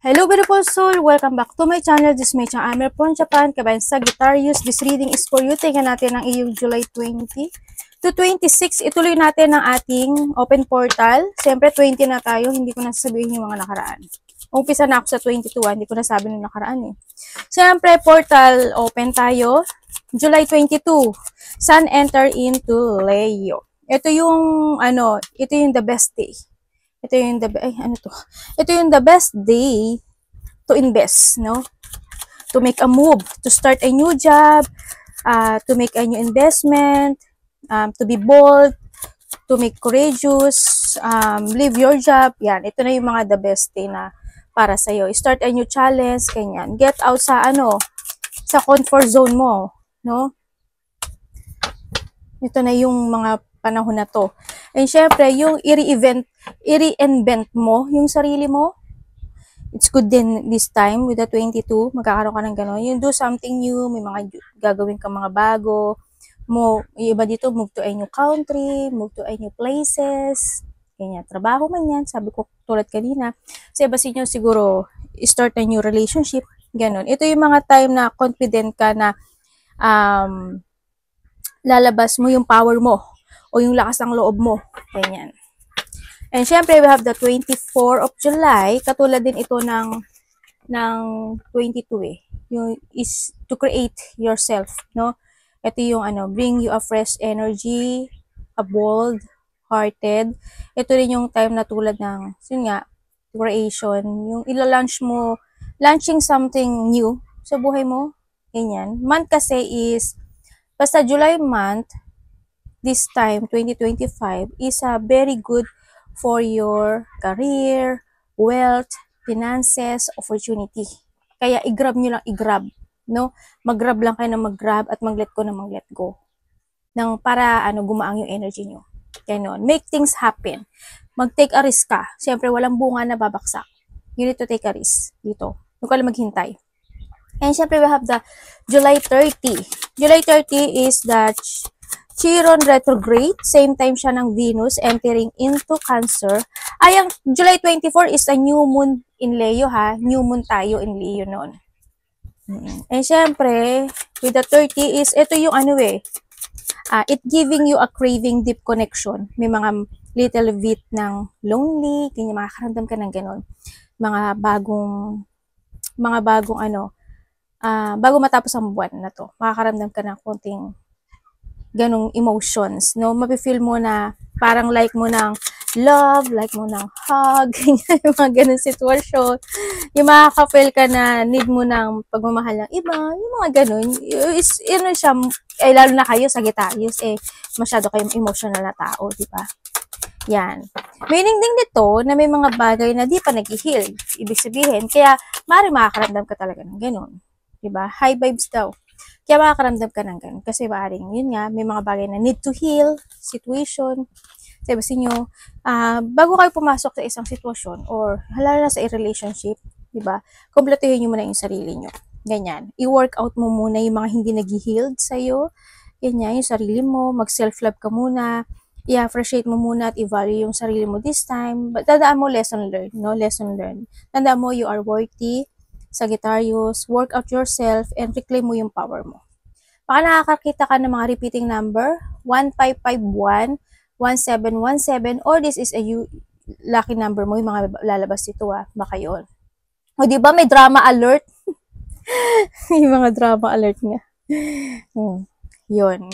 Hello beautiful soul! Welcome back to my channel. This is my channel, Amir from Japan. Kabayan Sagittarius. This reading is for you. Tingnan natin ang iyong July 20 to 26. Ituloy natin ang ating open portal. Siyempre 20 na tayo. Hindi ko na sasabihin yung mga nakaraan. Umpisa na ako sa 22. Hindi ko na sabi nung nakaraan eh. Siyempre portal open tayo. July 22. Sun enter into Leo. Ito yung ito yung the best day. Ito yung the best day to invest, no? To make a move, to start a new job, to make a new investment, to be bold, to make courageous, leave your job. Yan, ito na yung mga the best day na para sa iyo. Start a new challenge, ganyan. Get out sa sa comfort zone mo, no? Ito na yung mga panahon na to. And syempre, yung i-reinvent mo yung sarili mo. It's good din this time with the 22, magkakaroon ka ng gano'n. You do something new, may mga gagawin kang mga bago. Yung iba dito, move to a new country, move to a new places. Ganyan, trabaho man yan, sabi ko tulad kanina. Sa iba sinyo siguro, start a new relationship, gano'n. Ito yung mga time na confident ka na lalabas mo yung power mo o yung lakas ng loob mo. Ganyan. And syempre, we have the 24 of July. Katulad din ito ng 22 eh. Yung is to create yourself, no? Ito yung bring you a fresh energy, a bold hearted. Ito rin yung time na tulad ng, yun nga, creation. Yung ila-launch mo, launching something new sa buhay mo. Ganyan. Month kasi is, basta July month, this time, 2025, is a very good for your career, wealth, finances, opportunity. Kaya i-grab nyo lang, i-grab. No? Mag-grab lang kayo na mag-grab at mag-let go na mag-let go. Para gumaang yung energy nyo. Ganon. Make things happen. Mag-take a risk ka. Siyempre, walang bunga na babaksak. You need to take a risk dito. Huwag ka lang maghintay. And siyempre, we have the July 30. July 30 is the Chiron retrograde, same time siya ng Venus entering into Cancer. Ang July 24 is a new moon in Leo ha. New moon tayo in Leo noon. And syempre, with the 30 is, ito yung it giving you a craving deep connection. May mga little bit ng lonely, kanya makakaramdam ka ng ganon. Mga bagong bago matapos ang buwan na to, makakaramdam ka ng konting ganong emotions, no? Mapifeel mo na parang like mo ng love, like mo ng hug, yung mga ganong sitwasyon. Yung makaka-feel ka na need mo ng pagmamahal ng iba, yung mga ganon. Siya, lalo na kayo, Sagittarius, masyado kayong emotional na tao, di ba? Yan. Meaning din nito na may mga bagay na di pa nag-heal. Ibig sabihin, kaya maaaring makakaramdam ka talaga ng ganon. Di ba? High vibes daw. Kaya makakaramdam ka ng ganun. Kasi maaaring, yun nga, may mga bagay na need to heal, situation. Sabi sa inyo, bago kayo pumasok sa isang sitwasyon or halala na sa relationship, di ba? Kompletuhin nyo muna yung sarili nyo. Ganyan. I-work out mo muna yung mga hindi nag-healed sa'yo. Ganyan, yung sarili mo. Mag-self-love ka muna. I-appreciate mo muna at i-value yung sarili mo this time. But tandaan mo, lesson learned, no? Lesson learned. Tandaan mo, you are worthy. Sagittarius, work out yourself and reclaim mo yung power mo. Baka nakakakita ka ng mga repeating number, 1551, 1717, or this is a lucky number mo, yung mga lalabas dito baka yun. O diba may drama alert? Yung mga drama alert nga. Yun.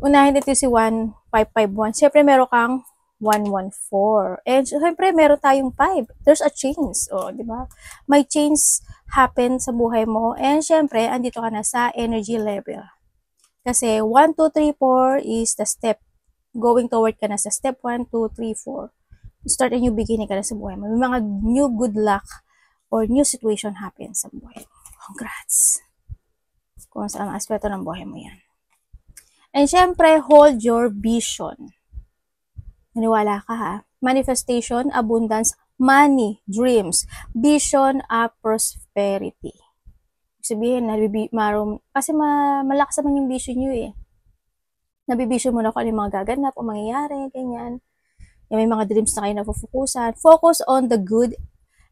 Unahin dito si 1551. Siyempre meron kang 114. And syempre, meron tayong 5. There's a change. Di ba? May change happen sa buhay mo. And syempre, andito ka na sa energy level. Kasi 1, 2, 3, 4 is the step. Going toward ka na sa step 1, 2, 3, 4. Start a new beginning ka na sa buhay mo. May mga new good luck or new situation happen sa buhay mo. Congrats! Kung saan ang aspeto ng buhay mo yan. And syempre, hold your vision. Maniwala ka ha. Manifestation, abundance, money, dreams, vision, prosperity. Sabihin, kasi malakas naman yung vision nyo Nabivision mo na kung ano yung mga gaganap o mangyayari, ganyan. May mga dreams na kayo nafufukusan. Focus on the good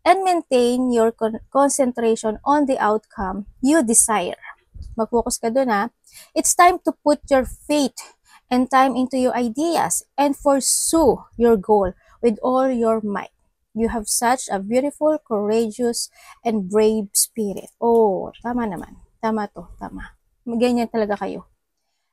and maintain your concentration on the outcome you desire. Mag-focus ka dun ha. It's time to put your faith and time into your ideas and pursue your goal with all your might. You have such a beautiful, courageous, and brave spirit. Oh, tama naman. Tama to, tama. Ganyan talaga kayo.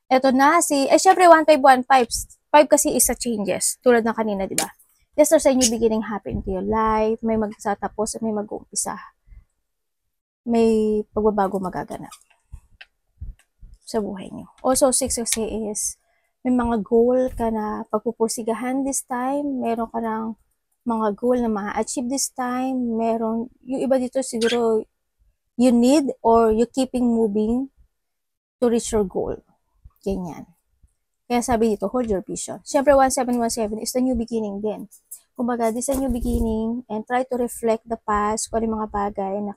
Eto na syempre 1515. 5 kasi is sa changes. Tulad ng kanina, di ba? Yes, there's a new beginning happen into your life. May magsatapos at may mag-uumpisa. May pagbabago magaganap sa buhay nyo. Also, 6 kasi is may mga goal ka na pagpupursigahan this time. Meron ka ng mga goal na ma-achieve this time. Meron, yung iba dito siguro, you need or you keeping moving to reach your goal. Ganyan. Kaya sabi dito, hold your vision. Siyempre, 1717 is the new beginning din. Kumbaga, this is a new beginning and try to reflect the past, kung ano mga bagay na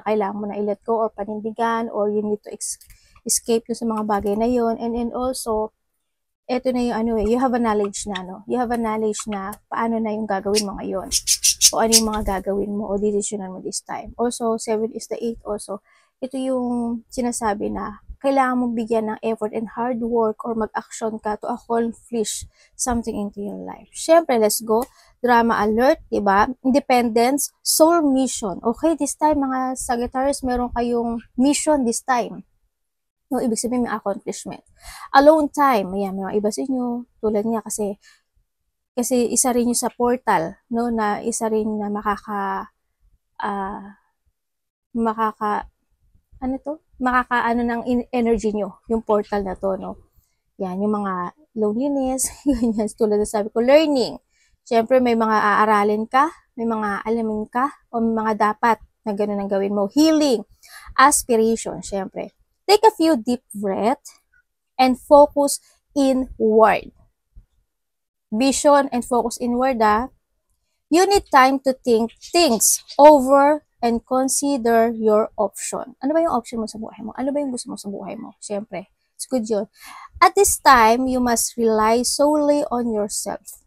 kailangan mo na i-let go or panindigan or you need to escape sa mga bagay na yon. And then also, eto na yung you have a knowledge na, no? You have a knowledge na paano na yung gagawin mo ngayon. O ano yung mga gagawin mo o decisionan mo this time. Also, 7 is the 8 also. Ito yung sinasabi na kailangan mong bigyan ng effort and hard work or mag-action ka to accomplish something into your life. Siyempre, let's go. Drama alert, diba? Independence, soul mission. Okay, this time, mga Sagittarius, meron kayong mission this time. No, ibig sabihin may accomplishment. Alone time, ayan, may mga iba sa inyo. Tulad niya kasi isa rin yung sa portal, no, na isa rin na makakaano ng energy nyo, yung portal na to, no. Yan, yung mga loneliness, ganyan, tulad na sabi ko, learning. Siyempre, may mga aaralin ka, may mga alamin ka, o may mga dapat na ganun ang gawin mo. Healing, aspiration, siyempre. Take a few deep breaths and focus inward. Vision and focus inward, You need time to think things over and consider your option. Ano ba yung option mo sa buhay mo? Ano ba yung gusto mo sa buhay mo? Siyempre, it's good yun. At this time, you must rely solely on yourself.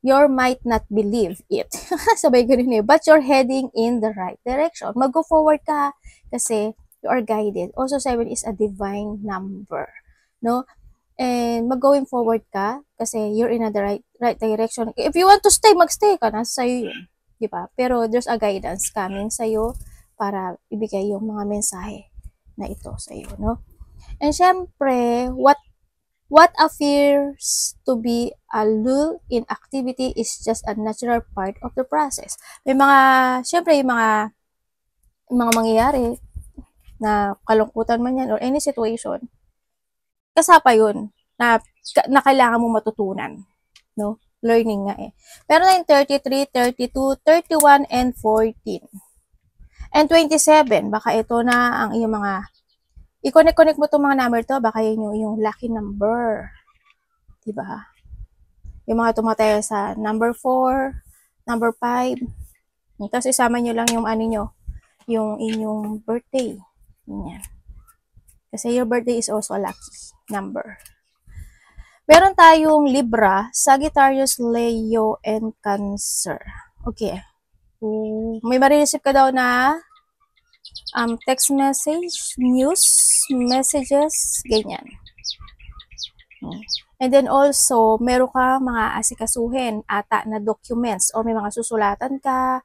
You might not believe it. Sabay ganun but you're heading in the right direction. Mag-go forward ka kasi you are guided. Also, 7 is a divine number. No? And mag-going forward ka kasi you're in the right direction. If you want to stay, mag-stay ka. Nasa sa'yo yun. Diba? Pero there's a guidance coming sa'yo para ibigay yung mga mensahe na ito sa'yo. No? And syempre, what appears to be a lull in activity is just a natural part of the process. May mga, syempre, yung mga mangyayari na kalungkutan man yan or any situation, kasapa yun na kailangan mo matutunan. No? Learning nga eh. Pero na yung 33, 32, 31, and 14. And 27, baka ito na ang iyong mga, i-connect mo itong mga number to, baka yun yung lucky number. Diba? Yung mga tumataya sa number 4, number 5. Tapos isama nyo lang yung yung inyong birthday. Yan. Kasi your birthday is also a lucky number. Meron tayong Libra, Sagittarius, Leo, and Cancer. Okay. May marireceive ka daw na text message, news, messages, ganyan. And then also, meron ka mga asikasuhin, ata na documents, o may mga susulatan ka,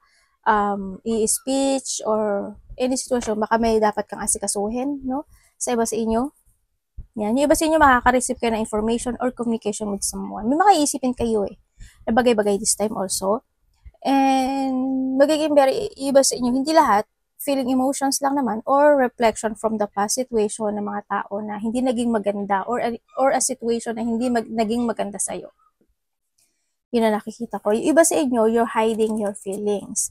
i-speech, or any situation, baka may dapat kang asikasuhin, no? Sa iba sa inyo. Yan. Yung iba sa inyo makaka-receive kayo ng information or communication with someone. May makaisipin kayo na bagay-bagay this time also. And magiging very iba sa inyo. Hindi lahat. Feeling emotions lang naman or reflection from the past situation ng mga tao na hindi naging maganda or a situation na hindi naging maganda sa'yo. Yun na nakikita ko. Yung iba sa inyo, you're hiding your feelings.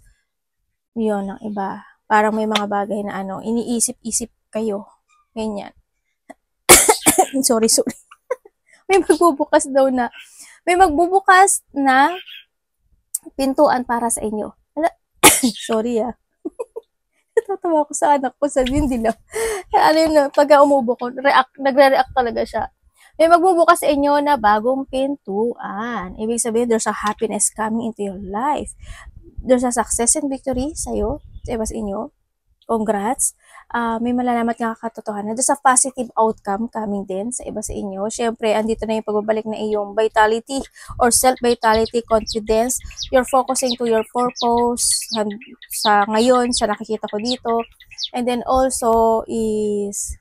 Yun ang iba. Parang may mga bagay na iniisip-isip kayo. Ganyan. sorry. May magbubukas na pintuan para sa inyo. Sorry Natatawa ko sa anak ko sa hindi lang. Pagka umubo ko, nagre-react talaga siya. May magbubukas sa inyo na bagong pintuan. Ibig sabihin, there's a happiness coming into your life. there's a success and victory sa'yo, sa iba sa inyo. Congrats. May malalaman ka katotohanan. There's a positive outcome coming din sa iba sa inyo. Siyempre, andito na yung pagbabalik na iyong vitality or self-vitality, confidence. You're focusing to your purpose sa ngayon, sa nakikita ko dito. And then also is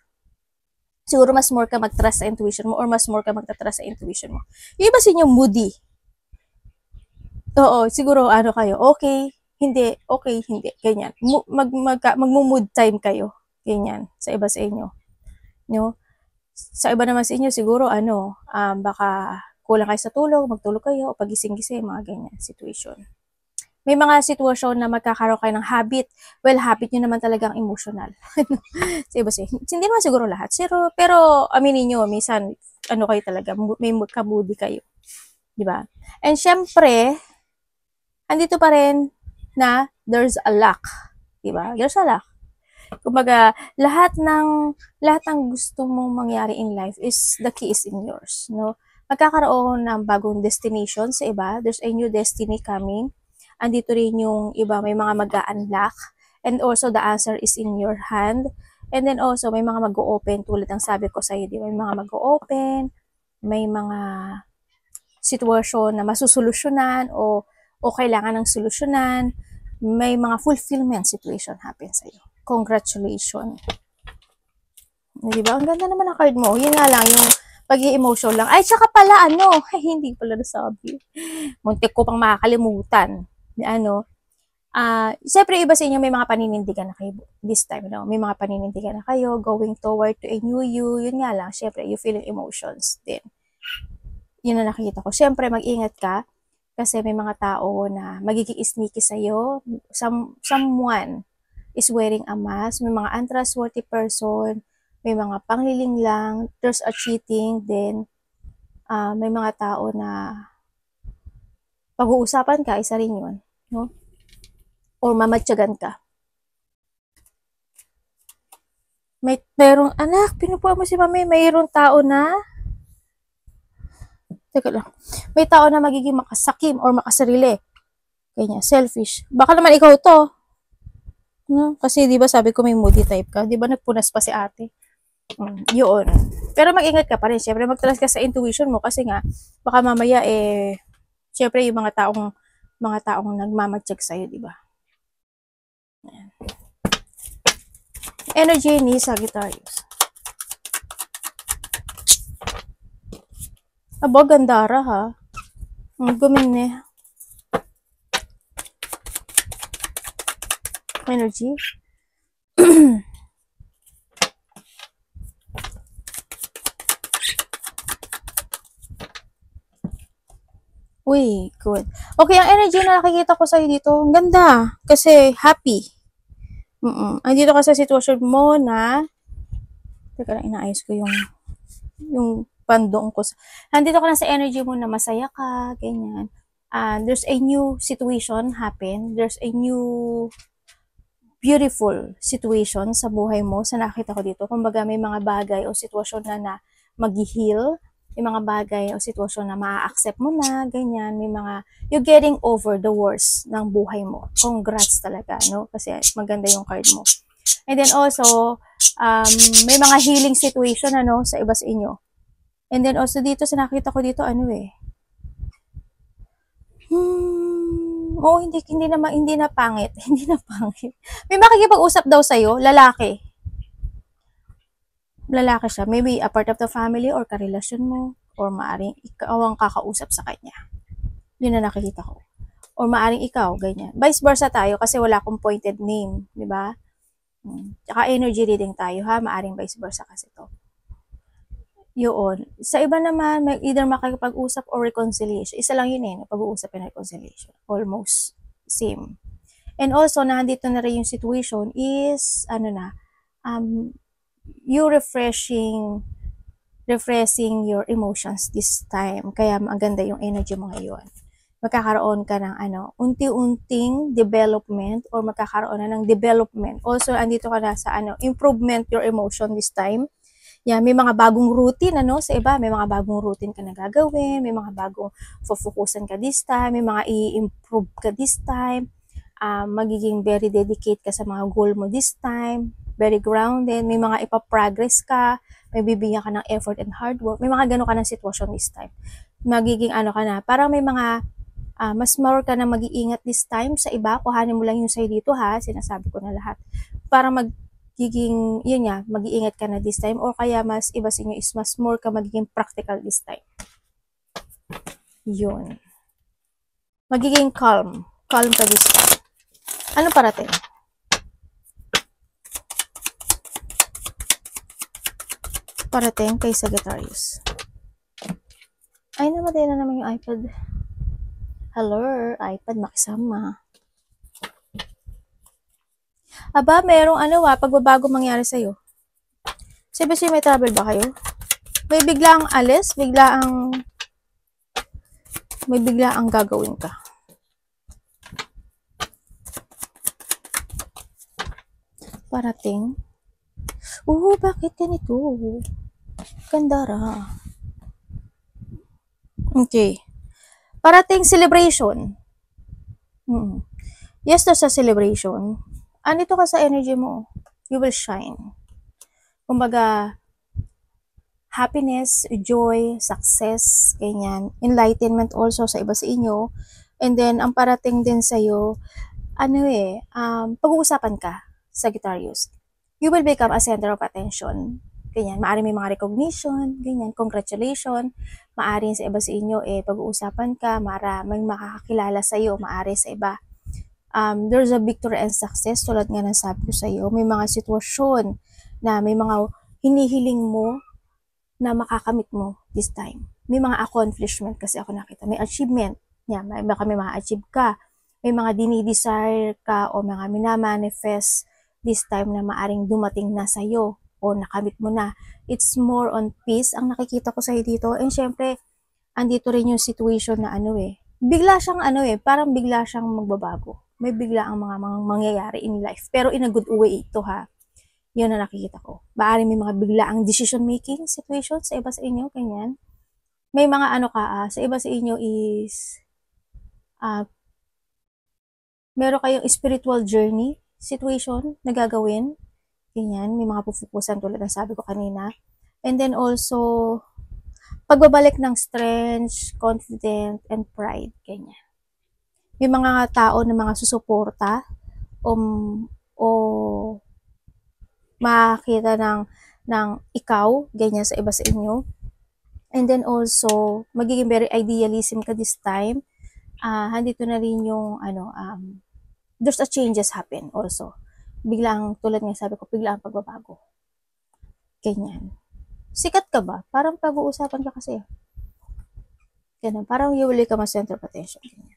siguro mas more ka mag-trust sa intuition mo or mas more ka magta-trust sa intuition mo. Yung iba sa inyo moody. Oo, siguro ano kayo, okay, hindi, okay, hindi, ganyan. Mag-mood time kayo, ganyan, sa iba sa inyo. No? Sa iba naman sa inyo, siguro baka kulang kayo sa tulog, magtulog kayo, o pagising-gising, mga ganyan situation. May mga sitwasyon na magkakaroon kayo ng habit. Well, habit nyo naman talagang emotional. Sa iba sa inyo. Hindi naman siguro lahat. Pero aminin nyo, minsan, kayo talaga, may kabudi kayo. Diba? And syempre, andito pa rin na there's a luck. Diba? There's a luck. Kumbaga, lahat ng gusto mong mangyari in life is the key is in yours. No? Magkakaroon ng bagong destination sa iba. There's a new destiny coming. Andito rin yung iba, may mga mag-a-unlock. And also, the answer is in your hand. And then also, may mga mag-o-open tulad ng sabi ko sa'yo. May mga mag-o-open, may mga sitwasyon na masusolusyonan o kailangan ng solusyonan, may mga fulfillment situation happen sa'yo. Congratulations. Diba? Ang ganda naman ng card mo. Yun nga lang, yung pag-i-emotion lang. Ay, tsaka pala, hindi pala nasabi. Muntik ko pang makakalimutan. Siyempre, iba sa inyo, may mga paninindigan na kayo this time. No? May mga paninindigan na kayo going toward to a new you. Yun nga lang, siyempre, you feeling emotions din. Yun na nakikita ko. Siyempre, mag-ingat ka kasi may mga tao na magiging sneaky sa'yo. Someone is wearing a mask. May mga untrustworthy person. May mga pangliling lang. There's a cheating. Then, may mga tao na pag-uusapan ka, isa rin yun. No? Or mamatsyagan ka. Mayroong, anak, pinupuan mo si mami, mayroong tao na teka lang. May tao na magiging makasakim or makasarili. Kanya, selfish. Baka naman ikaw to. No? Kasi di ba sabi ko may moody type ka. Di ba nagpunas pa si ate? Yun. Pero mag-ingat ka pa rin. Siyempre magtalas ka sa intuition mo kasi nga baka mamaya siyempre yung mga taong nagmamatsyag sa'yo, di ba? Energy ni Sagittarius. Aba, gandara ha. Gumini. Energy. Uy, good. Okay, ang energy na nakikita ko sa'yo dito, ang ganda. Kasi happy. Andito ka sa sitwasyon mo na teka lang, inaayos ko yung pandong ko. Nandito ka na sa energy mo na masaya ka, ganyan. There's a new situation happen. There's a new beautiful situation sa buhay mo sa nakita ko dito. Kumbaga may mga bagay o sitwasyon na mag-heal. May mga bagay o sitwasyon na ma-accept mo na, ganyan. May mga, you're getting over the worst ng buhay mo. Congrats talaga, no? Kasi maganda yung card mo. And then also, may mga healing situation, sa iba sa inyo. And then also dito, sa nakita ko dito, hindi na pangit. Hindi na pangit. May makikipag-usap daw sa'yo, lalaki. Lalaki siya. Maybe a part of the family or karelasyon mo. Or maaring ikaw ang kakausap sa kanya. Yun na nakikita ko. Or maaring ikaw, ganyan. Vice versa tayo kasi wala akong pointed name. Diba? Tsaka energy reading tayo ha. Maaring vice versa kasi to. Yun. Sa iba naman, may either makikipag-usap or reconciliation. Isa lang yun pag-uusap and reconciliation. Almost same. And also, nandito na rin yung situation is, you refreshing your emotions this time. Kaya maganda yung energy mo ngayon. Magkakaroon ka ng unti-unting development or magkakaroon na ng development. Also, andito ka na sa improvement your emotion this time. Yeah, may mga bagong routine, sa iba, may mga bagong routine ka na gagawin, may mga bagong focusan ka this time, may mga i-improve ka this time. magiging very dedicate ka sa mga goal mo this time, very grounded, may mga ipaprogress ka, may bibigyan ka ng effort and hard work, may mga gano'n ka ng sitwasyon this time. Magiging ano ka na, parang may mga mas more ka na mag-iingat this time sa iba, kuhanin mo lang yung sa'yo dito ha, sinasabi ko na lahat. Para magiging, yun nga, mag-iingat ka na this time, or kaya mas iba sa inyo is mas more ka magiging practical this time. Yun. Magiging calm ka this time. Ano parating? Parating kay Sagittarius. Ay, namatay na naman yung iPad. Hello, iPad, makisama. Aba, merong pagbabago mangyari sa'yo. Sabi may travel ba kayo? May biglaang alis, may biglaang gagawin ka. Parating. Bakit ganito? Gandara. Okay. Parating celebration. Yes, to sa celebration. Andito ka sa energy mo. You will shine. Kumbaga, happiness, joy, success, ganyan. Enlightenment also sa iba sa inyo. And then, ang parating din sa'yo, pag-uusapan ka, Sagittarius. You will become a center of attention. Ganyan, maaaring may mga recognition, ganyan, congratulations. Maaaring sa iba sa inyo, pag-uusapan ka, may makakakilala sa'yo, maaari sa iba. There's a victory and success, tulad nga ng sabi ko sa'yo, may mga sitwasyon na may mga hinihiling mo na makakamit mo this time. May mga accomplishment kasi ako nakita, may achievement. Yan, may mga achieve ka, may mga dinidesire ka o mga minamanifest this time na maaring dumating na sa'yo o nakamit mo na. It's more on peace ang nakikita ko sa'yo dito. And syempre, andito rin yung situation na bigla siyang parang bigla siyang magbabago. May bigla ang mga mangyayari in life. Pero in a good way ito ha. Yun na nakikita ko. Maaring may mga bigla ang decision making situation sa iba sa inyo, ganyan. May mga sa iba sa inyo is meron kayong spiritual journey situation na gagawin. Ganyan, may mga pupukusan tulad ng sabi ko kanina. And then also, pagbabalik ng strength, confidence, and pride. Ganyan. May mga tao na mga susuporta o makakita ng ikaw, ganyan sa iba sa inyo. And then also, magiging very idealism ka this time. Handito na rin yung there's a changes happen also. Biglang, tulad nga sabi ko, biglang pagbabago. Ganyan. Sikat ka ba? Parang pag-uusapan ka kasi. Ganyan. Parang you will become a center of attention. Ganyan.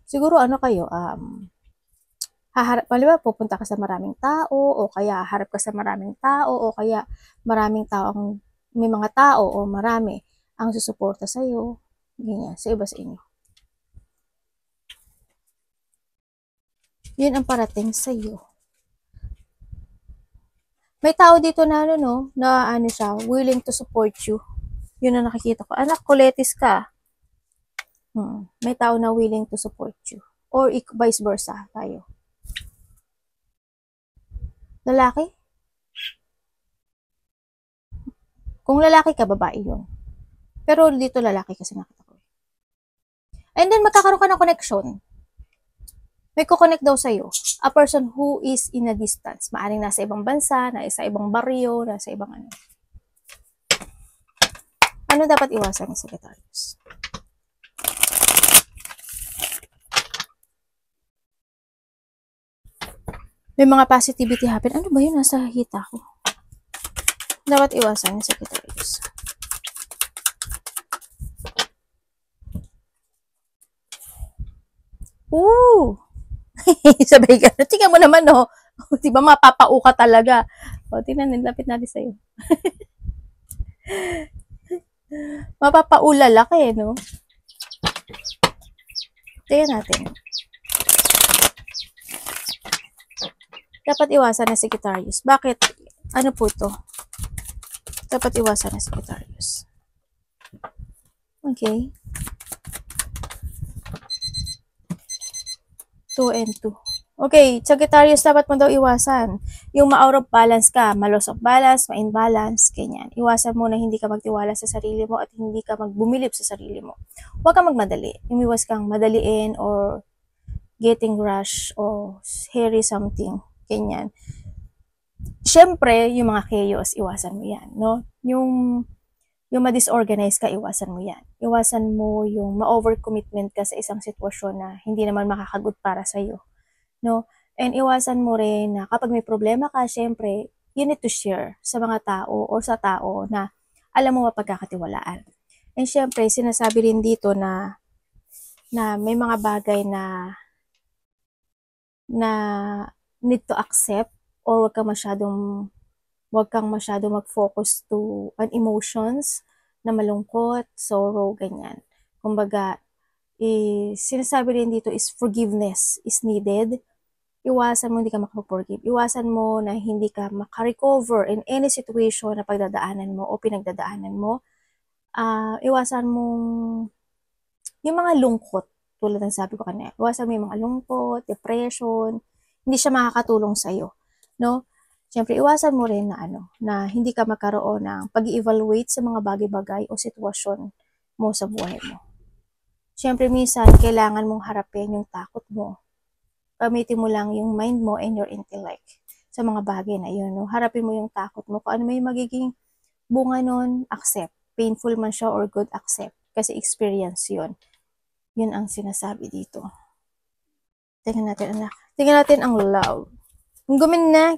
Siguro kayo, pupunta ka sa maraming tao, o kaya harap ka sa maraming tao, o kaya maraming tao, may mga tao, o marami ang susuporta sa'yo. Ganyan. Sa iba sa inyo. Yun ang parating sa iyo. May tao dito na siya, willing to support you. Yun ang nakikita ko. Anak, kuletis ka. May tao na willing to support you. Or vice versa tayo. Lalaki? Kung lalaki ka, babae yun. Pero dito lalaki kasi nakita ko. And then magkakaroon ka ng connection. May kukonect daw sa'yo, a person who is in a distance. Maaring nasa ibang bansa, nasa ibang baryo, nasa ibang Ano dapat iwasan ng Sagittarius? May mga positivity happen. Ano ba yun? Nasa hita ko. Dapat iwasan ng Sagittarius. Ooh! Sabay ka. Tingnan mo naman, Diba mapapauka talaga. Tingnan, lapit natin sa'yo. Mapapaulala ka no? Tingnan natin. Dapat iwasan na Sagittarius. Bakit? Ano po to? Dapat iwasan na Sagittarius. Okay. 2 and 2. Okay, Sagittarius, dapat mo daw iwasan. Yung ma-out of balance ka, ma-loss of balance, ma-imbalance, ganyan. Iwasan mo na hindi ka magtiwala sa sarili mo at hindi ka magbumilip sa sarili mo. Huwag kang magmadali. Umiwas kang madaliin or getting rush or hairy something, ganyan. Siyempre, yung mga chaos, iwasan mo yan, no? Yung ma-disorganize ka, iwasan mo yan. Iwasan mo yung ma-overcommitment ka sa isang sitwasyon na hindi naman makakagood para sa'yo, no? And iwasan mo rin na kapag may problema ka, syempre, you need to share sa mga tao or sa tao na alam mo mapagkakatiwalaan. And syempre, sinasabi rin dito na may mga bagay na need to accept or wag kang masyadong mag-focus to on emotions na malungkot, sorrow, ganyan. Kumbaga, sinasabi rin dito is forgiveness is needed. Iwasan mo hindi ka makapag-forgive. Iwasan mo na hindi ka makarecover in any situation na pagdadaanan mo o pinagdadaanan mo. Iwasan mo yung mga lungkot, tulad ng sabi ko kanina. Iwasan mo yung mga lungkot, depression, hindi siya makakatulong sa'yo, no? Siyempre, iwasan mo rin na hindi ka magkaroon ng pag-evaluate sa mga bagay-bagay o sitwasyon mo sa buhay mo. Siyempre, minsan, kailangan mong harapin yung takot mo. Gamitin mo lang yung mind mo and your intellect sa mga bagay na yun, no? Harapin mo yung takot mo. Kung ano may magiging bunga nun, accept. Painful man siya or good, accept. Kasi experience yun. Yun ang sinasabi dito. Tingnan natin, anak. Tingnan natin ang love. Gumin na,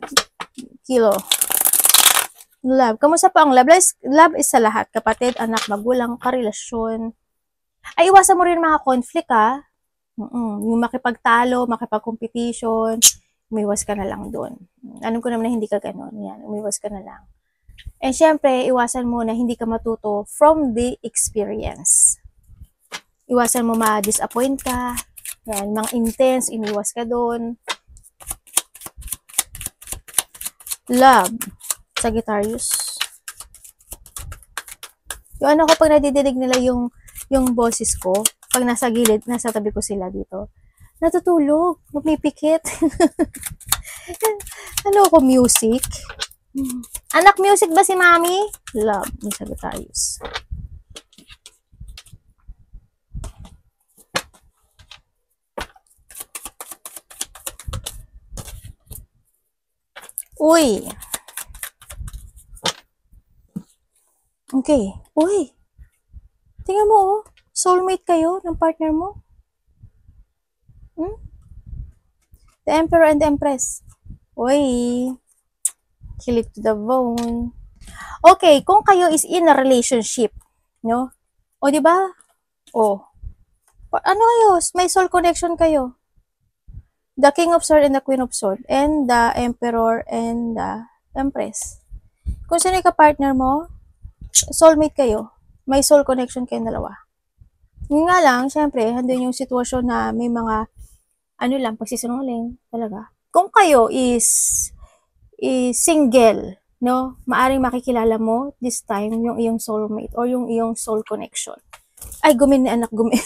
Kilo. Love. Kamusta po ang love? Love is sa lahat. Kapatid, anak, magulang, karelasyon. Ay, iwasan mo rin mga conflict, ha? Yung makipagtalo, makipag-competition, umiwas ka na lang doon. Alam ko naman na hindi ka ganun. Yan, umiwas ka na lang. And syempre, iwasan mo na hindi ka matuto from the experience. Iwasan mo ma-disappoint ka. Yan, mga intense, umiwas ka doon. Love, Sagittarius. Yung ano ko, pag nadidinig nila yung boses ko, pag nasa gilid, nasa tabi ko sila dito, natutulog, napipikit. Ano ko, music? Anak, music ba si Mami? Love, ni Sagittarius. Uy. Okay. Uy. Tingnan mo, oh. Soulmate kayo ng partner mo. The Emperor and the Empress. Uy. Kilig to the bone. Okay, kung kayo is in a relationship, no? O, di ba? O. Ano kayo? May soul connection kayo. The King of Swords and the Queen of Swords and the Emperor and the Empress. Kung sino yung ka-partner mo, soulmate kayo. May soul connection kayong dalawa. Yung nga lang, syempre, handun yung sitwasyon na may mga, pagsisinungaling talaga. Kung kayo is single, no, maaring makikilala mo this time yung iyong soulmate or yung iyong soul connection. Ay, gumin ni anak, gumin.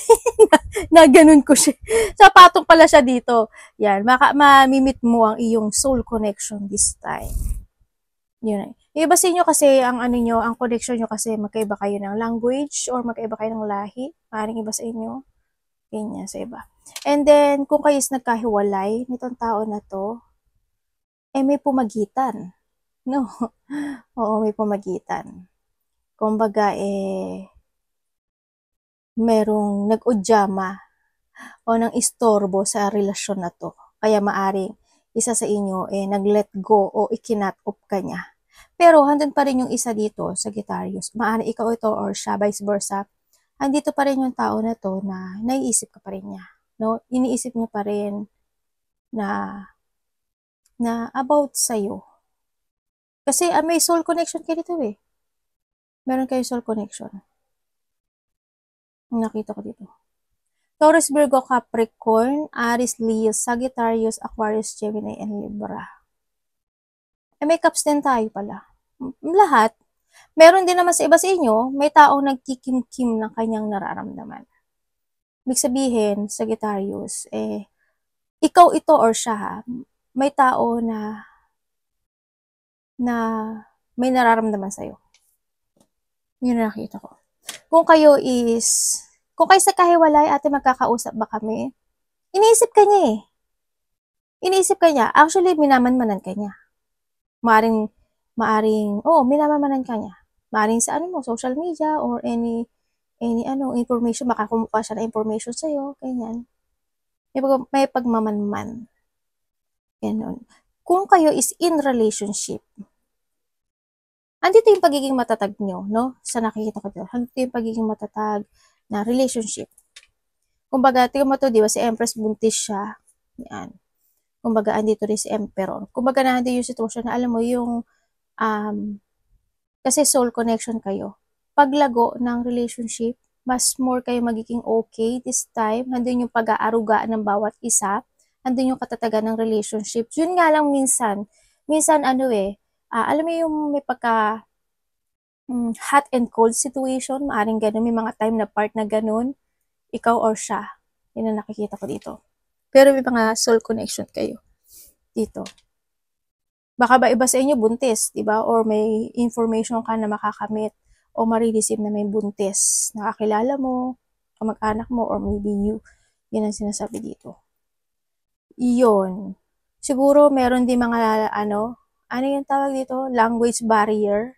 na ganun ko siya. Sa patong pala siya dito. Yan, mamimit mo ang iyong soul connection this time. Yun. Iba sa inyo kasi ang ang connection nyo kasi magkaiba kayo ng language or magkaiba kayo ng lahi. Maring iba sa inyo. Ganyan sa iba. And then, kung kayo is nagkahiwalay nitong tao na to, may pumagitan. No? Oo, may pumagitan. Kumbaga, merong nag-udyama o nang istorbo sa relasyon na to. Kaya maaring isa sa inyo nag-let go o ikinat up ka niya. Pero handun pa rin yung isa dito, Sagittarius. Maaring ikaw ito or siya, vice versa. Andito pa rin yung tao na to na naiisip ka pa rin niya. No? Iniisip niya pa rin na about sa'yo. Kasi may soul connection kayo dito eh. Meron kayo soul connection. Nakita ko dito. Taurus, Virgo, Capricorn, Aries, Leo, Sagittarius, Aquarius, Gemini, and Libra. May cups din tayo pala. Lahat. Meron din naman sa iba sa inyo, may taong nagkikim-kim ng kanyang nararamdaman. Ibig sabihin, Sagittarius, ikaw ito or siya ha, may tao na may nararamdaman sa'yo. Yun na nakita ko. Kung kayo sa kahiwalay, ate magkakausap ba kami? Iniisip ka niya eh. Iniisip ka niya. Actually, minamanmanan ka niya. Minamanmanan ka niya. Maaring sa social media or any information, makakumuha siya na information sa'yo, ganyan. May pagmamanman. Ganon. Kung kayo is in relationship, andito yung pagiging matatag nyo, no? Sa nakikita ko dito. Andito yung pagiging matatag na relationship. Kumbaga, tingnan mo to, di ba, si Empress buntis siya. Yan. Kumbaga, andito rin si Emperor. Kumbaga, nandito yung sitwasyon na alam mo yung, kasi soul connection kayo. Paglago ng relationship, mas more kayo magiging okay this time. Nandun yung pag-aaruga ng bawat isa. Nandun yung katatagan ng relationship. Yun nga lang minsan alam mo yung may pagka hot and cold situation, maaring ganun, may mga time na part na ganun, ikaw or siya. Yun ang nakikita ko dito. Pero may mga soul connection kayo dito. Baka ba iba sa inyo buntis, di ba? Or may information ka na makakamit o marireceive na may buntis. Nakakilala mo, kamag-anak mo, or maybe you. Yun ang sinasabi dito. Yun. Siguro meron din mga ano yung tawag dito? Language barrier.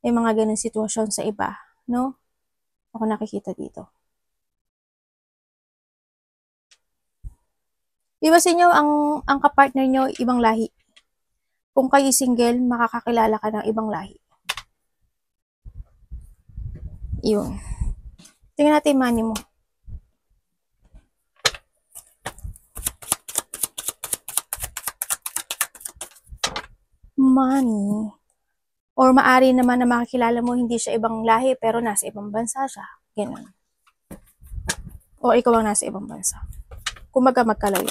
May mga ganun sitwasyon sa iba, no? Ako nakikita dito. Iba sa inyo, ang kapartner nyo, ibang lahi. Kung kayo single, makakakilala ka ng ibang lahi. Yun. Tingnan natin yung money mo. Money. Or maari naman na makakilala mo, hindi siya ibang lahi, pero nasa ibang bansa siya. Ganun. O ikaw ang nasa ibang bansa. Kumbaga magkalayo.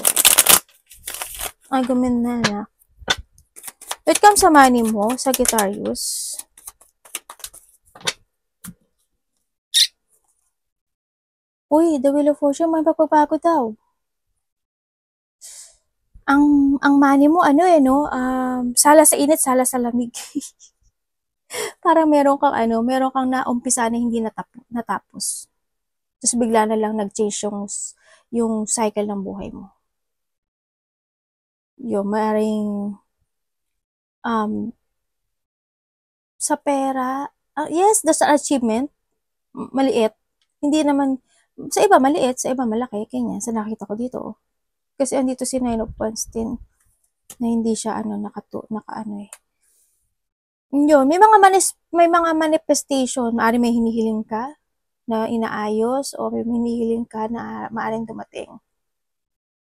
Ay, gumanda na. It comes sa money mo, Sagittarius. Uy, the Wheel of Fortune, may pagbabago daw. Ang money mo, sala sa init, sala sa lamig. Parang meron kang naumpisa na hindi natapos. Tapos bigla na lang nag-change yung cycle ng buhay mo. Yung maring sa pera, yes, that's an achievement. Maliit. Hindi naman, sa iba maliit, sa iba malaki. Kanya, sa nakita ko dito. Kasi andito si Nine of Wands din na hindi siya Yun, may mga manifestation, maaaring may hinihiling ka na inaayos o may hinihiling ka na maaaring dumating.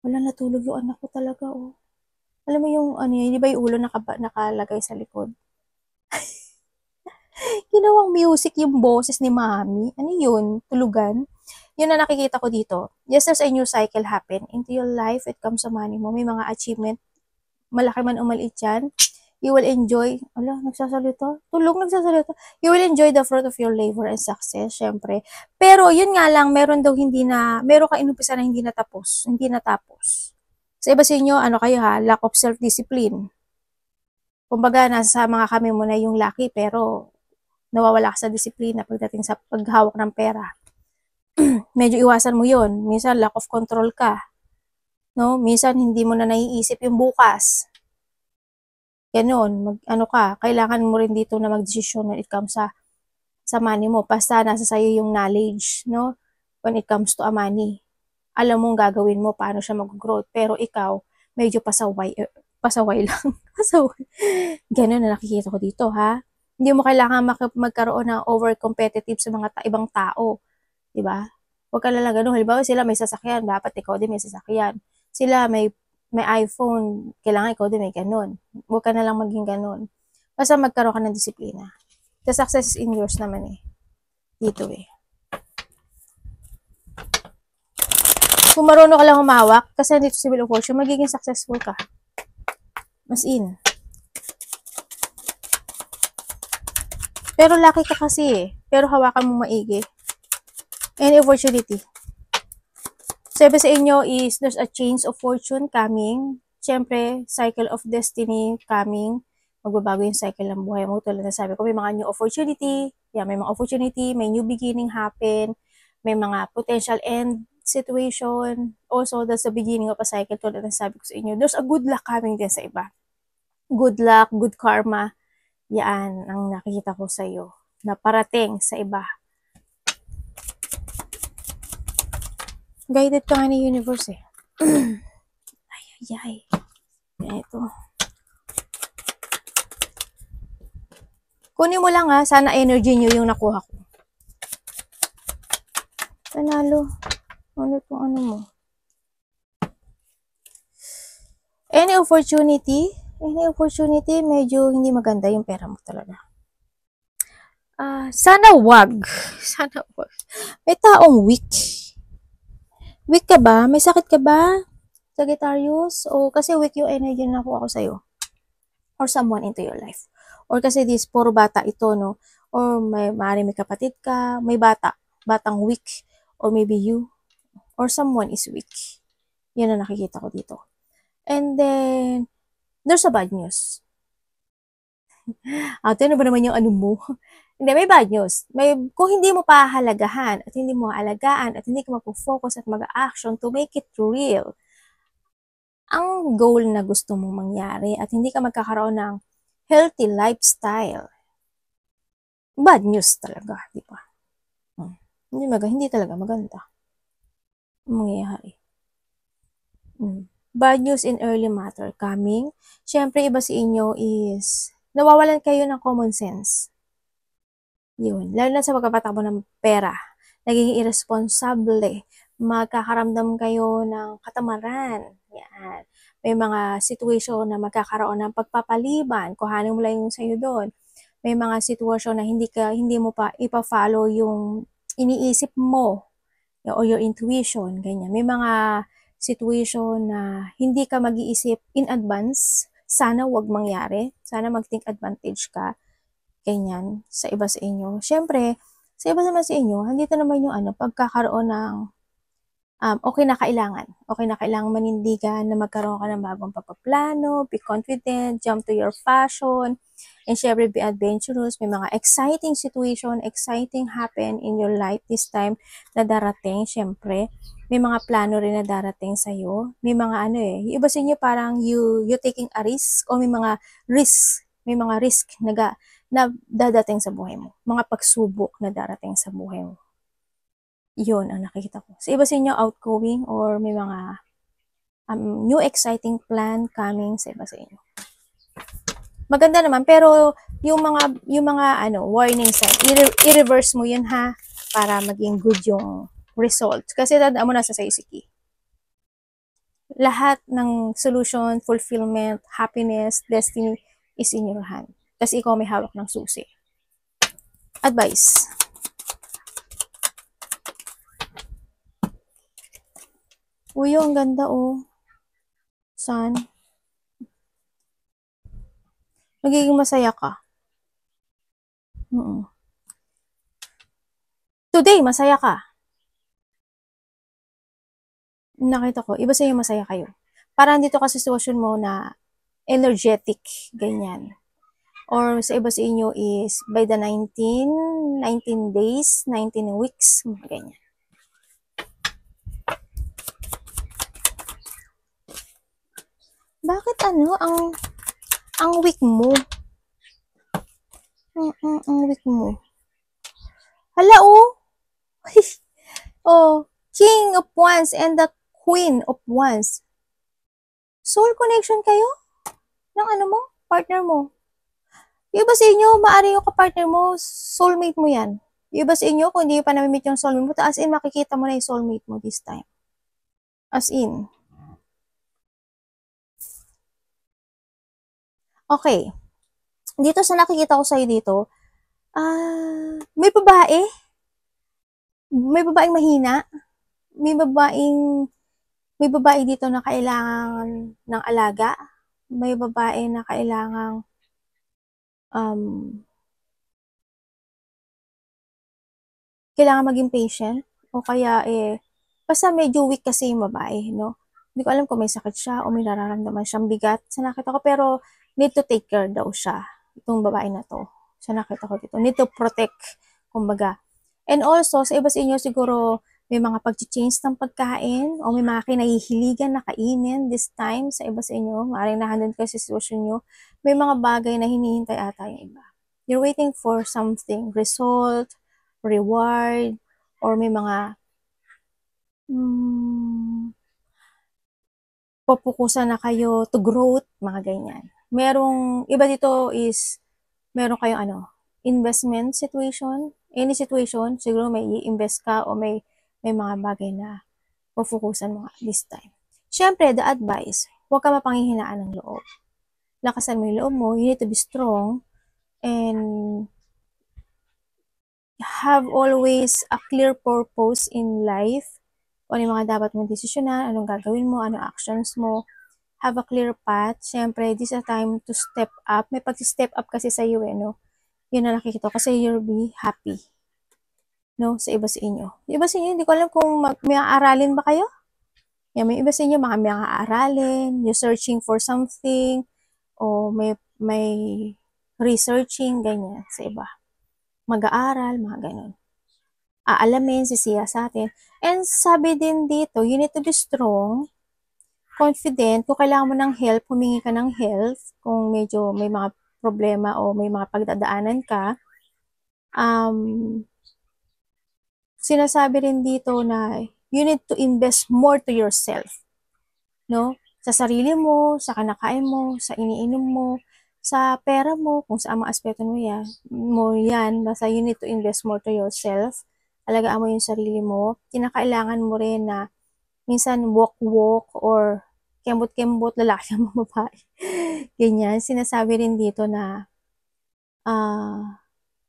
Wala, natulog yung anak ko talaga, oh. Alam mo yung di ba yung ulo nakalagay sa likod? Ginawang music yung boses ni Mami. Ano yun? Tulugan? Yun na nakikita ko dito. Yes, there's a new cycle happen into your life. It comes sa money mo. May mga achievement. Malaki man o maliit yan. You will enjoy. Nagsasalita. Tulog nagsasalita. You will enjoy the fruit of your labor and success, syempre. Pero yun nga lang, meron ka inumpisa na hindi natapos. Hindi natapos. Sa iba sa inyo, kayo ha, lack of self-discipline. Kumbaga, nasa mga kami mo na yung lucky, pero nawawala ka sa disiplina pagdating sa paghawak ng pera. Medyo iwasan mo yun. Minsan, lack of control ka. No? Minsan, hindi mo na naiisip yung bukas. Ganon. Kailangan mo rin dito na magdesisyon when it comes sa money mo. Basta nasa sayo yung knowledge, no? When it comes to a money. Alam mong gagawin mo, paano siya mag-growth. Pero ikaw, medyo pasaway lang. Pasaway. Ganon na nakikita ko dito, ha? Hindi mo kailangan magkaroon ng over-competitive sa mga ibang tao. Diba? Huwag ka lang ganun. Halimbawa, sila may sasakyan. Dapat ikaw din may sasakyan. Sila may iPhone. Kailangan ikaw din may ganun. Huwag ka na lang maging ganun. Basta magkaroon ka ng disiplina. The success is in yours naman eh. Dito eh. Kung marunong ka lang humawak, kasi dito si Wheel of Fortune, magiging successful ka. Mas in. Pero lucky ka kasi eh. Pero hawakan mo maigi. Any opportunity. Sabi sa inyo is there's a change of fortune coming. Siyempre, cycle of destiny coming. Magbabago yung cycle ng buhay mo. Tulad na sabi ko, may mga new opportunity. Yeah, may mga opportunity, may new beginning happen. May mga potential end situation. Also, that's the beginning of a cycle. Tulad na sabi ko sa inyo, there's a good luck coming din sa iba. Good luck, good karma. Yan ang nakikita ko sa iyo na parating sa iba. Guided ka nga ni universe eh. Ay. Ito. Kunin mo lang ha. Sana energy nyo yung nakuha ko. Panalo. Ano itong ano mo? Any opportunity, medyo hindi maganda yung pera mo talaga. Sana wag. Sana wag. May taong weak. Weak ka ba? May sakit ka ba? Sagittarius? O kasi weak yung energy na nakuha ko sa'yo. Or someone into your life. Or kasi this, puro bata ito, no? Or maaaring may kapatid ka, may batang weak. Or maybe you. Or someone is weak. Yan ang nakikita ko dito. And then, there's a bad news. Ito na ba naman yung ano mo? Hindi, may bad news. Kung hindi mo pahalagahan at hindi mo alagaan at hindi ka mag-focus at mag-action to make it real, ang goal na gusto mong mangyari at hindi ka magkakaroon ng healthy lifestyle, bad news talaga, di ba? Hindi talaga maganda ang mangyayari. Bad news in early matter coming. Siyempre, iba sa inyo is nawawalan kayo ng common sense. Yun. Lalo na sa pagkapatakbo ng pera. Naging irresponsable. Magkakaramdam kayo ng katamaran. Yan. May mga situation na magkakaroon ng pagpapaliban. Kuhanin mo lang yung sa'yo doon. May mga situation na hindi mo pa ipa-follow yung iniisip mo o your intuition. Ganyan. May mga situation na hindi ka mag-iisip in advance. Sana wag mangyari. Sana mag-think advantage ka. Ganyan, sa iba sa inyo. Siyempre, sa iba naman sa inyo, andito naman yung pagkakaroon ng okay na kailangan manindigan na magkaroon ka ng bagong pagpaplano, be confident, jump to your passion, and syempre be adventurous. May mga exciting situation, exciting happen in your life this time na darating, syempre. May mga plano rin na darating sa'yo. May mga yung iba sa inyo parang you taking a risk o may mga risk na dadating sa buhay mo. Mga pagsubok na darating sa buhay mo. Yun ang nakikita ko. Sa iba sa inyo, outgoing or may mga new exciting plan coming sa iba sa inyo. Maganda naman, pero yung mga warning sign, i-reverse mo yun ha, para maging good yung result. Kasi tandaan mo nasa sa'yo si Key. Lahat ng solution, fulfillment, happiness, destiny is in your hand. Kasi ikaw may hawak ng susi. Advice. Uy, ang ganda oh. Sun. Magiging masaya ka. Today, masaya ka. Nakita ko, iba sa'yo masaya kayo. Parang dito ka sa sitwasyon mo na energetic, ganyan. Or sa iba sa inyo is by the 19 days, 19 weeks, ganyan. Bakit ang weak mo? Ang weak mo. Hala oh! Oh, King of Wands and the Queen of Wands. Soul connection kayo? Ng mo? Partner mo. Yung iba sa inyo, maaari yung kapartner mo, soulmate mo yan. Yung iba sa inyo, kung hindi pa namimit yung soulmate mo, as in, makikita mo na yung soulmate mo this time. As in. Okay. Dito sa nakikita ko sa'yo dito, may babae. May babaeng mahina. May babae dito na kailangan ng alaga. May babae na kailangang kailangan maging patient o kaya Basta medyo weak kasi yung babae, no? Hindi ko alam kung may sakit siya o may nararamdaman siyang bigat sa nakita ko, pero need to take care daw siya, itong babae na to. Sa nakita ko dito. Need to protect, kumbaga. And also, sa iba sa inyo siguro, may mga pag-change ng pagkain o may mga kinahihiligan na kainin this time sa iba sa inyo. Maaaring nahandun kayo sa sitwasyon nyo. May mga bagay na hinihintay ata yung iba. You're waiting for something, result, reward, or may mga pupukusan na kayo to growth, mga ganyan. Merong, iba dito is, meron kayong investment situation, any situation, siguro may i-invest ka o may mga bagay na pupukusan mo this time. Siyempre, the advice, huwag ka mapanghihinaan ng loob. Lakasan mo yung loob mo, you need to be strong, and have always a clear purpose in life. Kung ano yung mga dapat mong desisyonan, anong gagawin mo, anong actions mo, have a clear path. Siyempre, this is a time to step up. May pag-step up kasi sa iyo, no? Yun na nakikita ko. Kasi you'll be happy, no? Sa iba sa inyo. Iba sa inyo, hindi ko alam kung may aaralin ba kayo? Yeah, may iba sa inyo, may aaralin, you're searching for something, o may researching, ganyan, sa iba. Mag-aaral, mga ganun. Aalamin, sisiya sa atin. And sabi din dito, you need to be strong, confident. Kung kailangan mo ng help, humingi ka ng help. Kung medyo may mga problema o may mga pagdadaanan ka. Sinasabi rin dito na you need to invest more to yourself. No? Sa sarili mo, sa kinakain mo, sa iniinom mo, sa pera mo, kung sa mga aspeto mo yan, basta you need to invest more to yourself. Alagaan mo yung sarili mo. Kinakailangan mo rin na minsan walk-walk or kembot-kembot, lalaki mo, babae. Ganyan. Sinasabi rin dito na,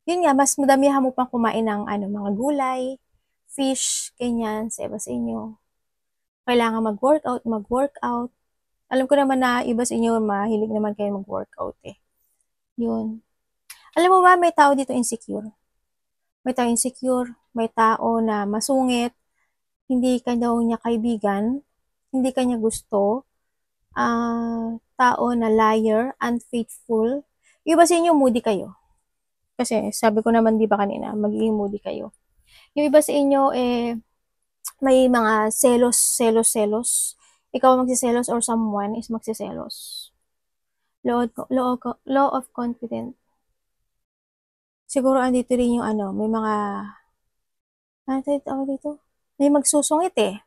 yun nga, mas madamihan mo pang kumain ng mga gulay, fish, ganyan, sa iba sa inyo. Kailangan mag-workout. Alam ko naman na iba sa inyo, mahilig naman kayo mag-workout eh. Yun. Alam mo ba, may tao dito insecure. May tao insecure, may tao na masungit, hindi ka daw niya kaibigan, hindi ka niya gusto, tao na liar, unfaithful. Iba sa inyo, moody kayo. Kasi sabi ko naman di ba kanina, magiging moody kayo. Yung iba sa inyo, may mga selos. Ikaw magsiselos or someone is magsiselos. Law of confidence. Siguro andito rin yung may mga, dito? May magsusungit eh.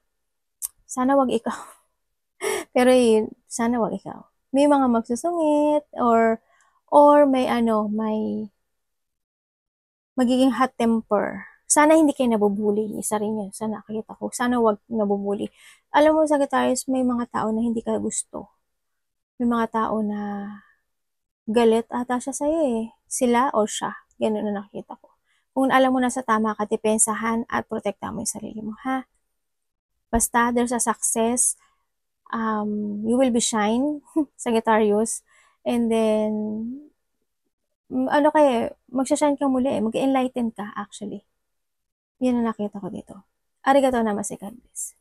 Sana wag ikaw. Pero yun, sana wag ikaw. May mga magsusungit or may magiging hot temper. Sana hindi kayo nabubuli. Isa rin yun. Sana nakikita ko. Sana wag nabubuli. Alam mo, Sagittarius, may mga tao na hindi ka gusto. May mga tao na galit ata siya sa'yo eh. Sila o siya. Ganun na nakikita ko. Kung alam mo na sa tama ka, depensahan at protektahan mo yung sarili mo, ha? Basta, there's a success. You will be shine, Sagittarius. And then, magsashine ka muli eh. Mag-enlighten ka, actually. Yun ang nakita ko dito. Arigatou namaste, God bless.